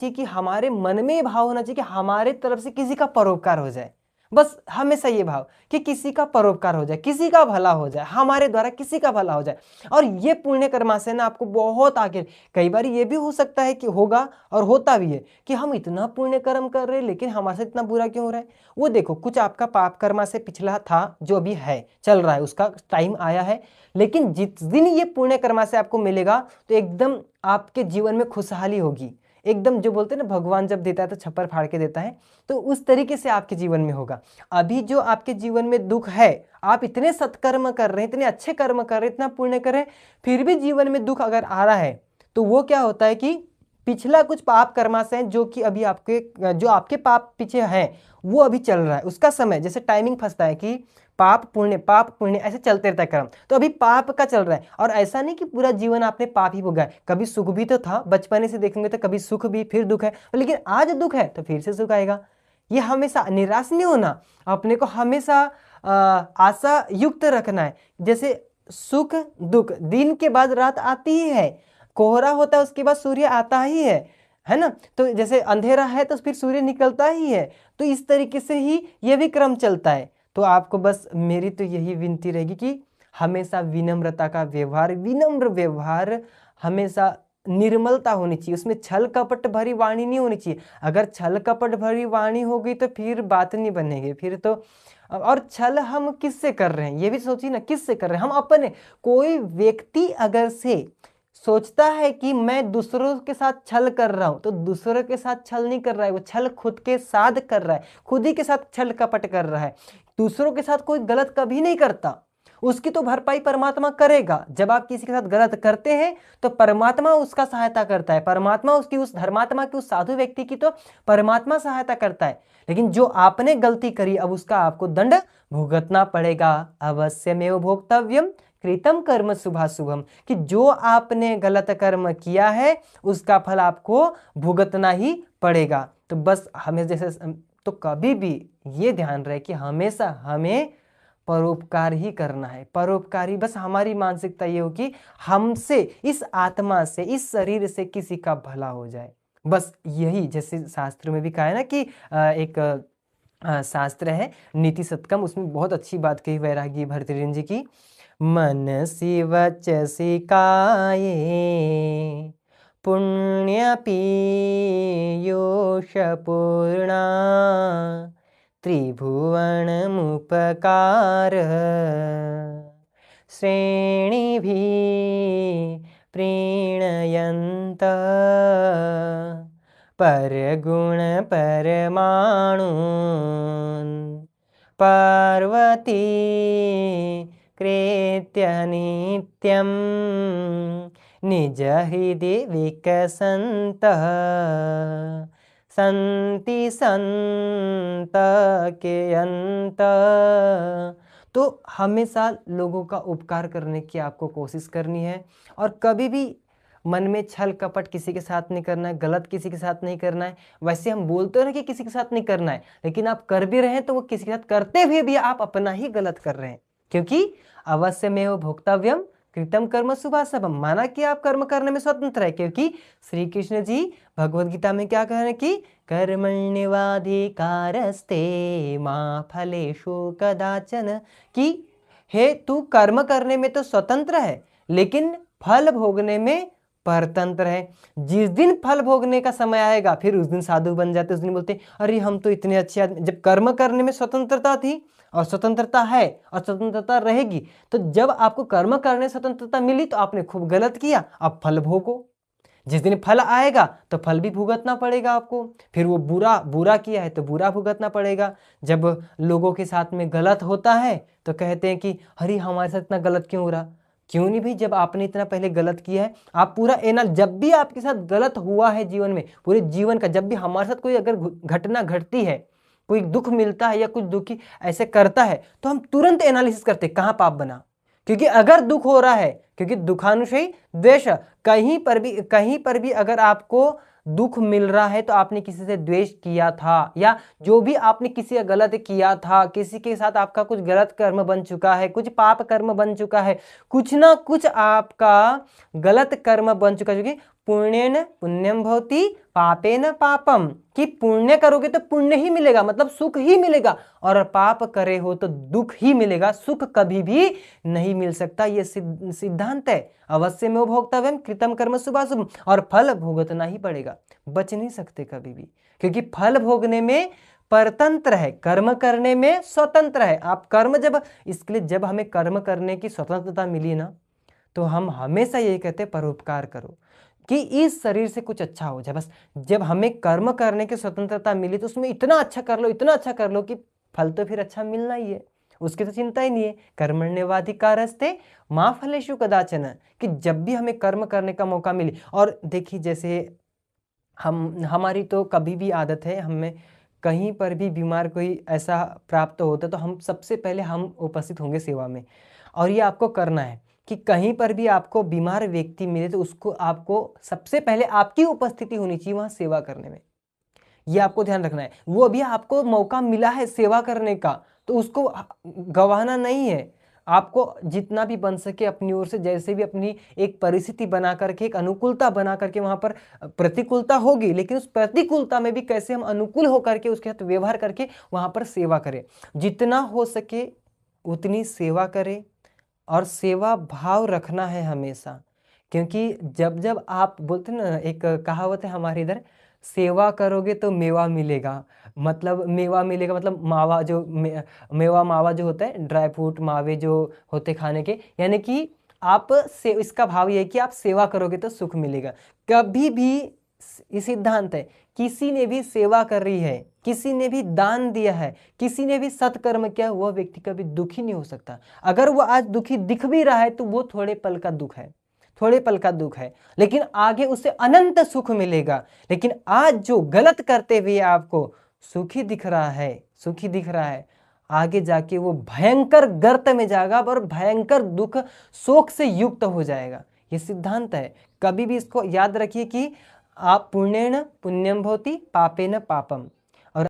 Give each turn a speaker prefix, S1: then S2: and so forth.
S1: चाहिए कि हमारे मन में ये भाव होना चाहिए कि हमारे तरफ से किसी का परोपकार हो जाए। बस हमेशा ये भाव कि किसी का परोपकार हो जाए, किसी का भला हो जाए, हमारे द्वारा किसी का भला हो जाए। और ये पुण्य कर्मा से ना आपको बहुत आगे, कई बार ये भी हो सकता है कि होगा और होता भी है कि हम इतना पुण्य कर्म कर रहे हैं लेकिन हमारे साथ इतना बुरा क्यों हो रहा है। वो देखो, कुछ आपका पाप कर्मा से पिछला था जो अभी है, चल रहा है, उसका टाइम आया है। लेकिन जिस दिन ये पुण्य कर्मा से आपको मिलेगा तो एकदम आपके जीवन में खुशहाली होगी। एकदम जो बोलते हैं ना, भगवान जब देता है तो छप्पर फाड़ के देता है, तो उस तरीके से आपके जीवन में होगा। अभी जो आपके जीवन में दुख है, आप इतने सत्कर्म कर रहे हैं, इतने अच्छे कर्म कर रहे हैं, इतना पुण्य कर रहे हैं, फिर भी जीवन में दुख अगर आ रहा है तो वो क्या होता है कि पिछला कुछ पाप कर्मा से जो कि अभी आपके पाप पीछे है वो अभी चल रहा है, उसका समय जैसे टाइमिंग फंसता है कि पाप पुण्य ऐसे चलते रहता है कर्म। तो अभी पाप का चल रहा है, और ऐसा नहीं कि पूरा जीवन आपने पाप ही भोगा है, कभी सुख भी तो था, बचपने से देखेंगे तो कभी सुख भी, फिर दुख है, लेकिन आज दुख है तो फिर से सुख आएगा। ये हमेशा निराश नहीं होना, अपने को हमेशा आशा युक्त रखना है। जैसे सुख दुख, दिन के बाद रात आती ही है, कोहरा होता है उसके बाद सूर्य आता ही है ना। तो जैसे अंधेरा है तो फिर सूर्य निकलता ही है। तो इस तरीके से ही ये भी क्रम चलता है। तो आपको बस मेरी तो यही विनती रहेगी कि हमेशा विनम्रता का व्यवहार, विनम्र व्यवहार, हमेशा निर्मलता होनी चाहिए, उसमें छल कपट भरी वाणी नहीं होनी चाहिए। अगर छल कपट भरी वाणी होगी तो फिर बात नहीं बनेगी, फिर तो। और छल हम किससे कर रहे हैं ये भी सोचिए ना, किससे कर रहे हैं हम अपने। कोई व्यक्ति अगर से सोचता है कि मैं दूसरों के साथ छल कर रहा हूं, तो दूसरों के साथ छल नहीं कर रहा है, वो छल खुद के साथ कर रहा है, खुद ही के साथ छल कपट कर रहा है। दूसरों के साथ कोई गलत कभी नहीं करता, उसकी तो भरपाई परमात्मा करेगा। जब आप किसी के साथ गलत करते हैं तो परमात्मा उसका सहायता करता है, परमात्मा उसकी, उस धर्मात्मा की, उस साधु व्यक्ति की तो परमात्मा सहायता करता है। लेकिन जो आपने गलती करी अब उसका आपको दंड भुगतना पड़ेगा। अवश्यमेव भोक्तव्यम कृतम कर्म शुभाशुभम, कि जो आपने गलत कर्म किया है उसका फल आपको भुगतना ही पड़ेगा। तो बस हमें जैसे, तो कभी भी ये ध्यान रहे कि हमेशा हमें परोपकार ही करना है, परोपकारी। बस हमारी मानसिकता ये हो कि हमसे, इस आत्मा से, इस शरीर से किसी का भला हो जाए। बस यही, जैसे शास्त्र में भी कहा है ना कि एक शास्त्र है नीति शतकम, उसमें बहुत अच्छी बात कही वैरागी भर्तृहरि जी की। मनसि वचसि काये पुण्यपि योषपूर्णा त्रिभुवनमुपकार श्रेणिभिः प्रीणयन्त परगुण परमाणून् पार्वती कृत्य नित्यं निज हृदि विकसन्तः संति संत के अंत। तो हमेशा लोगों का उपकार करने की आपको कोशिश करनी है, और कभी भी मन में छल कपट किसी के साथ नहीं करना है, गलत किसी के साथ नहीं करना है। वैसे हम बोलते हैं ना कि किसी के साथ नहीं करना है, लेकिन आप कर भी रहे हैं तो वो किसी के साथ करते हुए भी आप अपना ही गलत कर रहे हैं, क्योंकि अवश्यमेव भोक्तव्यम कृतम कर्म शुभाशुभम, माना कि आप कर्म करने में स्वतंत्र है। क्योंकि श्री कृष्ण जी भगवद गीता में क्या कह रहे हैं कि कर्मण्येवाधिकारस्ते मा फलेषु कदाचन, कि हे तू कर्म करने में तो स्वतंत्र है लेकिन फल भोगने में परतंत्र है। जिस दिन फल भोगने का समय आएगा फिर उस दिन साधु बन जाते, उस दिन बोलते अरे हम तो इतने अच्छे आदमी। जब कर्म करने में स्वतंत्रता थी और स्वतंत्रता है और स्वतंत्रता रहेगी, तो जब आपको कर्म करने स्वतंत्रता मिली तो आपने खूब गलत किया, अब फल भोगो। जिस दिन फल आएगा तो फल भी भुगतना पड़ेगा आपको, फिर वो बुरा किया है तो बुरा भुगतना पड़ेगा। जब लोगों के साथ में गलत होता है तो कहते हैं कि अरे हमारे साथ इतना गलत क्यों हो रहा। क्यों नहीं भाई, जब आपने इतना पहले गलत किया है, आप पूरा जब भी आपके साथ गलत हुआ है जीवन में, पूरे जीवन का, जब भी हमारे साथ कोई अगर घटना घटती है, कोई दुख मिलता है या कुछ दुखी ऐसे करता है, तो हम तुरंत एनालिसिस करते कहाँ पाप बना। क्योंकि अगर दुख हो रहा है, क्योंकि दुखानुशयी द्वेष, कहीं पर भी अगर आपको दुख मिल रहा है तो आपने किसी से द्वेष किया था, या जो भी आपने किसी का गलत किया था, किसी के साथ आपका कुछ गलत कर्म बन चुका है, कुछ पाप कर्म बन चुका है, कुछ ना कुछ आपका गलत कर्म बन चुका है, जो कि पुण्येन पुण्यम भवति पापेन पापम, कि पुण्य करोगे तो पुण्य ही मिलेगा, मतलब सुख ही मिलेगा, और पाप करे हो तो दुख ही मिलेगा, सुख कभी भी नहीं मिल सकता। ये सिद्धांत है। अवश्य में भोक्तव्यम कृतम कर्म शुभाशुभम, और फल भुगतना ही पड़ेगा, बच नहीं सकते कभी भी, क्योंकि फल भोगने में परतंत्र है, कर्म करने में स्वतंत्र है। आप कर्म जब, इसके लिए जब हमें कर्म करने की स्वतंत्रता मिली ना, तो हम हमेशा यही कहते हैं परोपकार करो, कि इस शरीर से कुछ अच्छा हो जाए। बस जब हमें कर्म करने की स्वतंत्रता मिली तो उसमें इतना अच्छा कर लो, इतना अच्छा कर लो कि फल तो फिर अच्छा मिलना ही है, उसकी तो चिंता ही नहीं है। कर्मण्येवाधिकारस्ते मा फलेषु कदाचन, कि जब भी हमें कर्म करने का मौका मिले। और देखिए जैसे हमारी तो कभी भी आदत है, हमें कहीं पर भी बीमार कोई ऐसा प्राप्त होता है तो हम सबसे पहले हम उपस्थित होंगे सेवा में। और ये आपको करना है कि कहीं पर भी आपको बीमार व्यक्ति मिले तो उसको आपको सबसे पहले आपकी उपस्थिति होनी चाहिए वहाँ सेवा करने में। ये आपको ध्यान रखना है। वो अभी आपको मौका मिला है सेवा करने का, तो उसको गंवाना नहीं है। आपको जितना भी बन सके अपनी ओर से, जैसे भी अपनी एक परिस्थिति बना करके, एक अनुकूलता बना करके, वहाँ पर प्रतिकूलता होगी लेकिन उस प्रतिकूलता में भी कैसे हम अनुकूल होकर के उसके साथ व्यवहार करके वहाँ पर सेवा करें। जितना हो सके उतनी सेवा करें, और सेवा भाव रखना है हमेशा। क्योंकि जब जब आप बोलते ना, एक कहावत है हमारे इधर, सेवा करोगे तो मेवा मिलेगा। मतलब मेवा मिलेगा मतलब मावा, जो मेवा मावा जो होता है, ड्राई फ्रूट मावे जो होते खाने के, यानी कि आप से इसका भाव ये है कि आप सेवा करोगे तो सुख मिलेगा। कभी भी ये सिद्धांत है, किसी ने भी सेवा कर रही है, किसी ने भी दान दिया है, किसी ने भी सत्कर्म किया, वह व्यक्ति कभी दुखी नहीं हो सकता। अगर वो आज दुखी दिख भी रहा है तो वो थोड़े पल का दुख है, थोड़े पल का दुख है, लेकिन आगे उसे अनंत सुख मिलेगा। लेकिन आज जो गलत करते हुए आपको सुखी दिख रहा है, सुखी दिख रहा है, आगे जाके वो भयंकर गर्त में जाएगा और भयंकर दुख शोक से युक्त हो जाएगा। ये सिद्धांत है, कभी भी इसको याद रखिए कि आप पुण्येन पुण्यम भवति पापेन पापम।